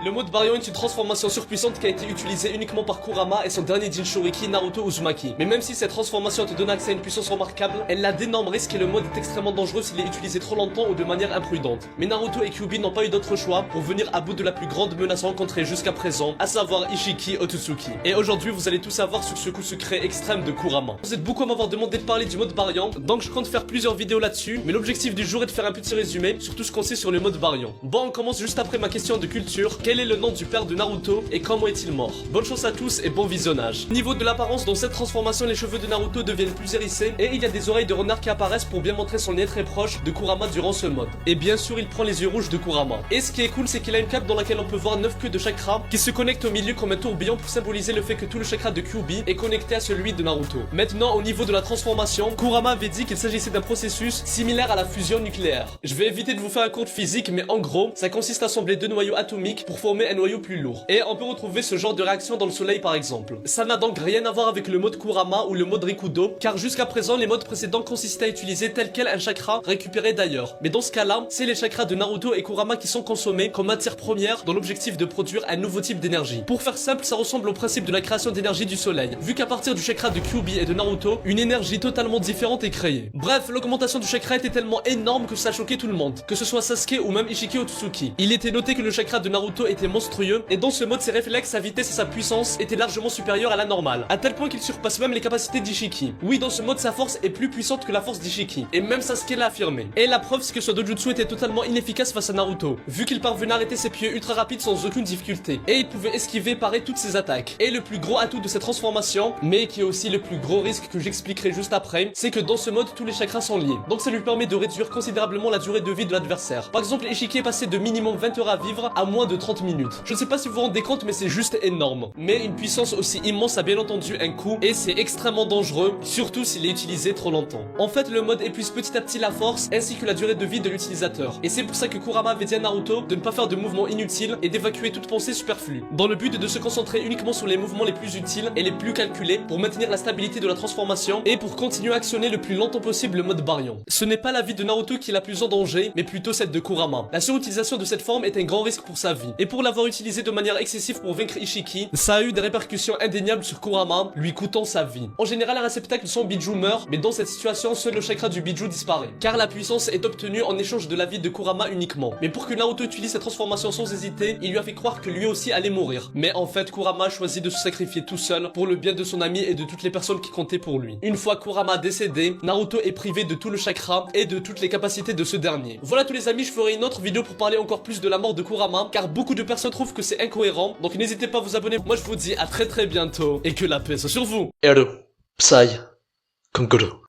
Le mode Baryon est une transformation surpuissante qui a été utilisée uniquement par Kurama et son dernier Jinchuriki Naruto Uzumaki. Mais même si cette transformation te donne accès à une puissance remarquable, elle a d'énormes risques et le mode est extrêmement dangereux s'il est utilisé trop longtemps ou de manière imprudente. Mais Naruto et Kyuubi n'ont pas eu d'autre choix pour venir à bout de la plus grande menace rencontrée jusqu'à présent, à savoir Ishiki Otsutsuki. Et aujourd'hui vous allez tout savoir sur ce coup secret extrême de Kurama. Vous êtes beaucoup à m'avoir demandé de parler du mode Baryon, donc je compte faire plusieurs vidéos là-dessus, mais l'objectif du jour est de faire un petit résumé sur tout ce qu'on sait sur le mode Baryon. Bon, on commence juste après ma question de culture. Quel est le nom du père de Naruto et comment est-il mort? Bonne chance à tous et bon visionnage. Niveau de l'apparence, dans cette transformation, les cheveux de Naruto deviennent plus hérissés et il y a des oreilles de renard qui apparaissent pour bien montrer son lien très proche de Kurama durant ce mode. Et bien sûr, il prend les yeux rouges de Kurama. Et ce qui est cool, c'est qu'il a une cape dans laquelle on peut voir 9 queues de chakra qui se connectent au milieu comme un tourbillon pour symboliser le fait que tout le chakra de Kyuubi est connecté à celui de Naruto. Maintenant, au niveau de la transformation, Kurama avait dit qu'il s'agissait d'un processus similaire à la fusion nucléaire. Je vais éviter de vous faire un cours de physique, mais en gros, ça consiste à assembler deux noyaux atomiques pour former un noyau plus lourd. Et on peut retrouver ce genre de réaction dans le soleil par exemple. Ça n'a donc rien à voir avec le mode Kurama ou le mode Rikudo, car jusqu'à présent les modes précédents consistaient à utiliser tel quel un chakra récupéré d'ailleurs. Mais dans ce cas-là, c'est les chakras de Naruto et Kurama qui sont consommés comme matière première dans l'objectif de produire un nouveau type d'énergie. Pour faire simple, ça ressemble au principe de la création d'énergie du soleil, vu qu'à partir du chakra de Kyuubi et de Naruto, une énergie totalement différente est créée. Bref, l'augmentation du chakra était tellement énorme que ça a choqué tout le monde, que ce soit Sasuke ou même Ishiki Otsutsuki. Il était noté que le chakra de Naruto était monstrueux, et dans ce mode ses réflexes, sa vitesse et sa puissance étaient largement supérieurs à la normale, à tel point qu'il surpasse même les capacités d'Ishiki. Oui, dans ce mode sa force est plus puissante que la force d'Ishiki, et même Sasuke l'a affirmé. Et la preuve c'est que ce dojutsu était totalement inefficace face à Naruto, vu qu'il parvenait à arrêter ses pieds ultra rapides sans aucune difficulté, et il pouvait esquiver et parer toutes ses attaques. Et le plus gros atout de cette transformation, mais qui est aussi le plus gros risque que j'expliquerai juste après, c'est que dans ce mode tous les chakras sont liés, donc ça lui permet de réduire considérablement la durée de vie de l'adversaire. Par exemple, Ishiki est passé de minimum 20 heures à vivre à moins de 30 minutes. Je ne sais pas si vous vous rendez compte, mais c'est juste énorme. Mais une puissance aussi immense a bien entendu un coût, et c'est extrêmement dangereux, surtout s'il est utilisé trop longtemps. En fait, le mode épuise petit à petit la force, ainsi que la durée de vie de l'utilisateur. Et c'est pour ça que Kurama avait dit à Naruto de ne pas faire de mouvements inutiles et d'évacuer toute pensée superflue, dans le but de se concentrer uniquement sur les mouvements les plus utiles et les plus calculés pour maintenir la stabilité de la transformation et pour continuer à actionner le plus longtemps possible le mode Baryon. Ce n'est pas la vie de Naruto qui est la plus en danger, mais plutôt celle de Kurama. La surutilisation de cette forme est un grand risque pour sa vie, et pour l'avoir utilisé de manière excessive pour vaincre Ishiki, ça a eu des répercussions indéniables sur Kurama, lui coûtant sa vie. En général, un réceptacle de son Biju meurt, mais dans cette situation, seul le chakra du Biju disparaît, car la puissance est obtenue en échange de la vie de Kurama uniquement. Mais pour que Naruto utilise cette transformation sans hésiter, il lui a fait croire que lui aussi allait mourir. Mais en fait, Kurama a choisi de se sacrifier tout seul pour le bien de son ami et de toutes les personnes qui comptaient pour lui. Une fois Kurama décédé, Naruto est privé de tout le chakra et de toutes les capacités de ce dernier. Voilà tous les amis, je ferai une autre vidéo pour parler encore plus de la mort de Kurama, car beaucoup de personnes trouvent que c'est incohérent, donc n'hésitez pas à vous abonner. Moi je vous dis à très bientôt, et que la paix soit sur vous. Eru, Psy, Konkuru.